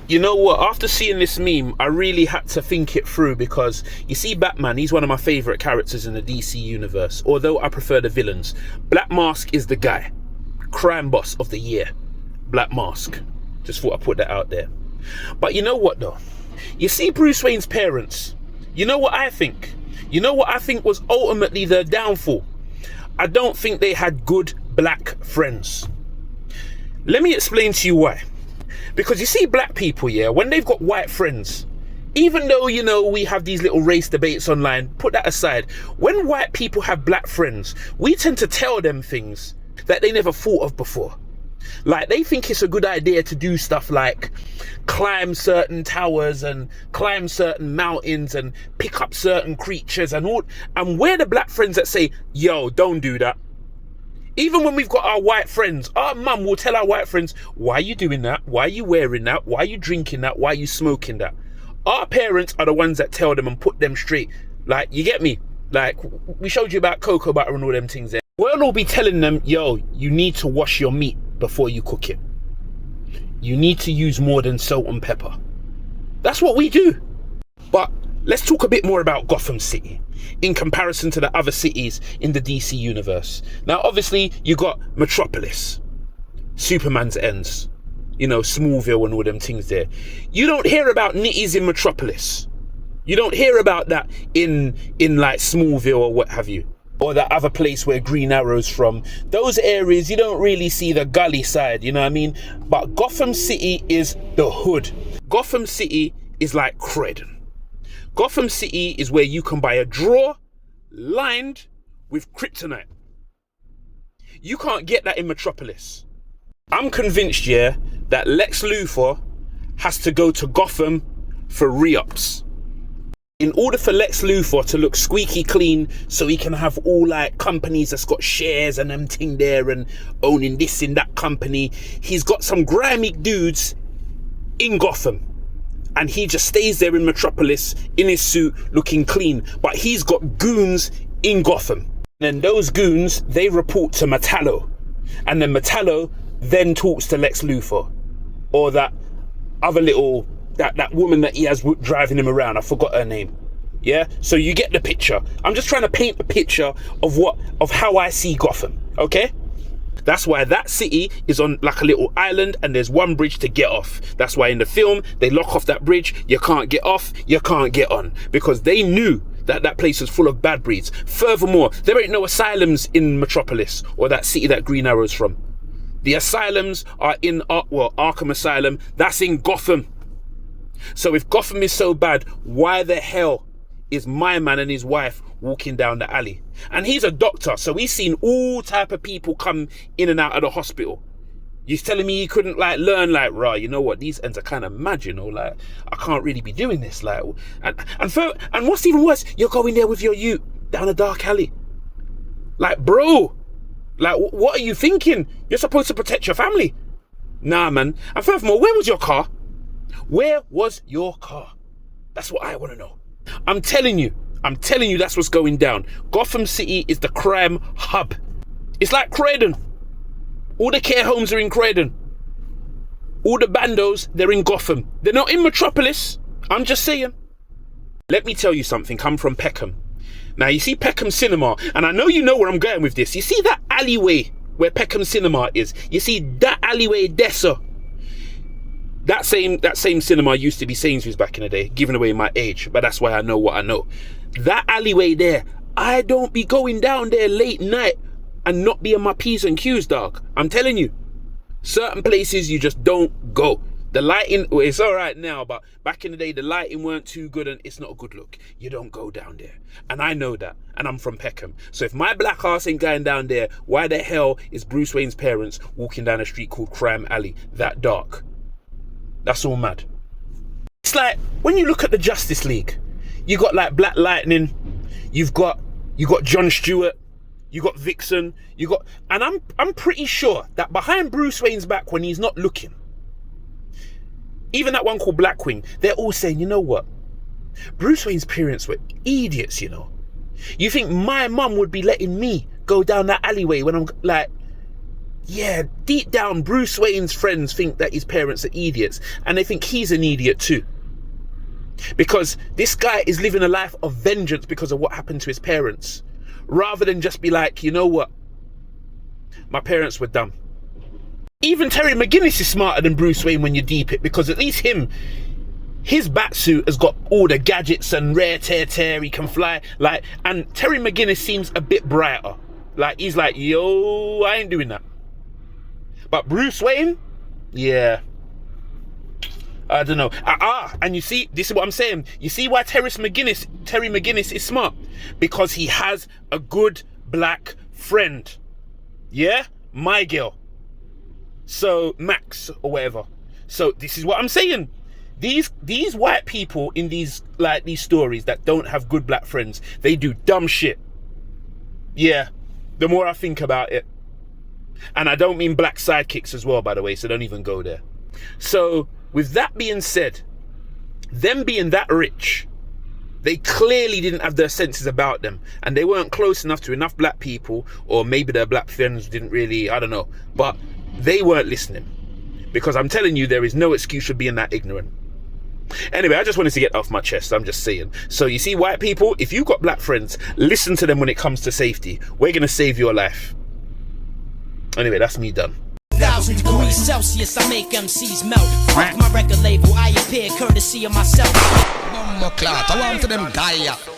You know what? After seeing this meme, I really had to think it through, because you see Batman, he's one of my favourite characters in the DC universe. Although I prefer the villains. Black Mask is the guy. Crime boss of the year. Black Mask. Just thought I'd put that out there. But you know what though? You see Bruce Wayne's parents. You know what I think? You know what I think was ultimately their downfall? I don't think they had good black friends. Let me explain to you why. Because you see black people, yeah, when they've got white friends, even though, you know, we have these little race debates online, put that aside. When white people have black friends, we tend to tell them things that they never thought of before. Like, they think it's a good idea to do stuff like climb certain towers and climb certain mountains and pick up certain creatures and all. And we're the black friends that say, yo, don't do that. Even when we've got our white friends, our mum will tell our white friends, why are you doing that? Why are you wearing that? Why are you drinking that? Why are you smoking that? Our parents are the ones that tell them and put them straight. Like, you get me? Like, we showed you about cocoa butter and all them things there. We'll all be telling them, yo, you need to wash your meat before you cook it. You need to use more than salt and pepper. That's what we do. But let's talk a bit more about Gotham City in comparison to the other cities in the DC universe. Now, obviously, you got Metropolis, Superman's Ends, you know, Smallville and all them things there. You don't hear about nitties in Metropolis. You don't hear about that in like Smallville or what have you. Or that other place where Green Arrow's from. Those areas, you don't really see the gully side, you know what I mean? But Gotham City is the hood. Gotham City is like Croydon. Gotham City is where you can buy a drawer lined with kryptonite. You can't get that in Metropolis. I'm convinced, yeah, that Lex Luthor has to go to Gotham for re-ups. In order for Lex Luthor to look squeaky clean, so he can have all like companies that's got shares and them thing there and owning this in that company, he's got some grimy dudes in Gotham. And he just stays there in Metropolis in his suit looking clean. But he's got goons in Gotham. And those goons, they report to Metallo. And then Metallo then talks to Lex Luthor. Or that other little, that woman that he has driving him around. I forgot her name. Yeah? So you get the picture. I'm just trying to paint a picture of how I see Gotham. Okay? That's why that city is on like a little island and there's one bridge to get off. That's why in the film, they lock off that bridge. You can't get off, you can't get on. Because they knew that that place was full of bad breeds. Furthermore, there ain't no asylums in Metropolis or that city that Green Arrow's from. The asylums are in, Arkham Asylum, that's in Gotham. So if Gotham is so bad, why the hell is my man and his wife walking down the alley? And he's a doctor, so he's seen all type of people come in and out of the hospital. You're telling me he couldn't like learn like, rah, you know what, these ends are kind of mad, you know, like I can't really be doing this, like, and what's even worse, you're going there with your ute down a dark alley. Like, bro, like what are you thinking? You're supposed to protect your family. Nah, man. And furthermore, where was your car? Where was your car? That's what I want to know. I'm telling you that's what's going down. Gotham City is the crime hub. It's like Croydon. All the care homes are in Croydon. All the bandos, they're in Gotham. They're not in Metropolis. I'm just saying. Let me tell you something. I'm from Peckham. Now, you see Peckham Cinema, and I know you know where I'm going with this. You see that alleyway where Peckham Cinema is? You see that alleyway there, sir? That same cinema used to be Sainsbury's back in the day, giving away my age, but that's why I know what I know. That alleyway there, I don't be going down there late night and not be on my P's and Q's, dog. I'm telling you, certain places you just don't go. The lighting, well, it's all right now, but back in the day, the lighting weren't too good and it's not a good look. You don't go down there. And I know that, and I'm from Peckham. So if my black ass ain't going down there, why the hell is Bruce Wayne's parents walking down a street called Crime Alley that dark? That's all mad. It's like when you look at the Justice League, you got like Black Lightning, you got John Stewart, you got Vixen, and I'm pretty sure that behind Bruce Wayne's back when he's not looking, even that one called Blackwing, they're all saying, you know what? Bruce Wayne's parents were idiots, you know. You think my mum would be letting me go down that alleyway when I'm like, yeah, deep down, Bruce Wayne's friends think that his parents are idiots, and they think he's an idiot too. Because this guy is living a life of vengeance because of what happened to his parents, rather than just be like, you know what, my parents were dumb. Even Terry McGinnis is smarter than Bruce Wayne when you deep it, because at least his Batsuit has got all the gadgets and rare tear, he can fly, like, and Terry McGinnis seems a bit brighter. Like, he's like, yo, I ain't doing that. But Bruce Wayne, yeah, I don't know. And you see, this is what I'm saying. You see why Terry McGinnis is smart? Because he has a good black friend. Yeah? My girl. So, Max, or whatever. So, this is what I'm saying. These white people in these stories that don't have good black friends, they do dumb shit. Yeah, the more I think about it. And I don't mean black sidekicks as well, by the way, so don't even go there. So, with that being said, them being that rich, they clearly didn't have their senses about them, and they weren't close enough to enough black people, or maybe their black friends didn't really, I don't know, but they weren't listening. Because I'm telling you, there is no excuse for being that ignorant. Anyway, I just wanted to get off my chest, I'm just saying. So you see, white people, if you've got black friends, listen to them when it comes to safety. We're going to save your life. Anyway, that's me done. 1,000 degrees Celsius, I make MCs melt. Fuck my record label, I appear courtesy of myself. Bumbo clot, I want to them die.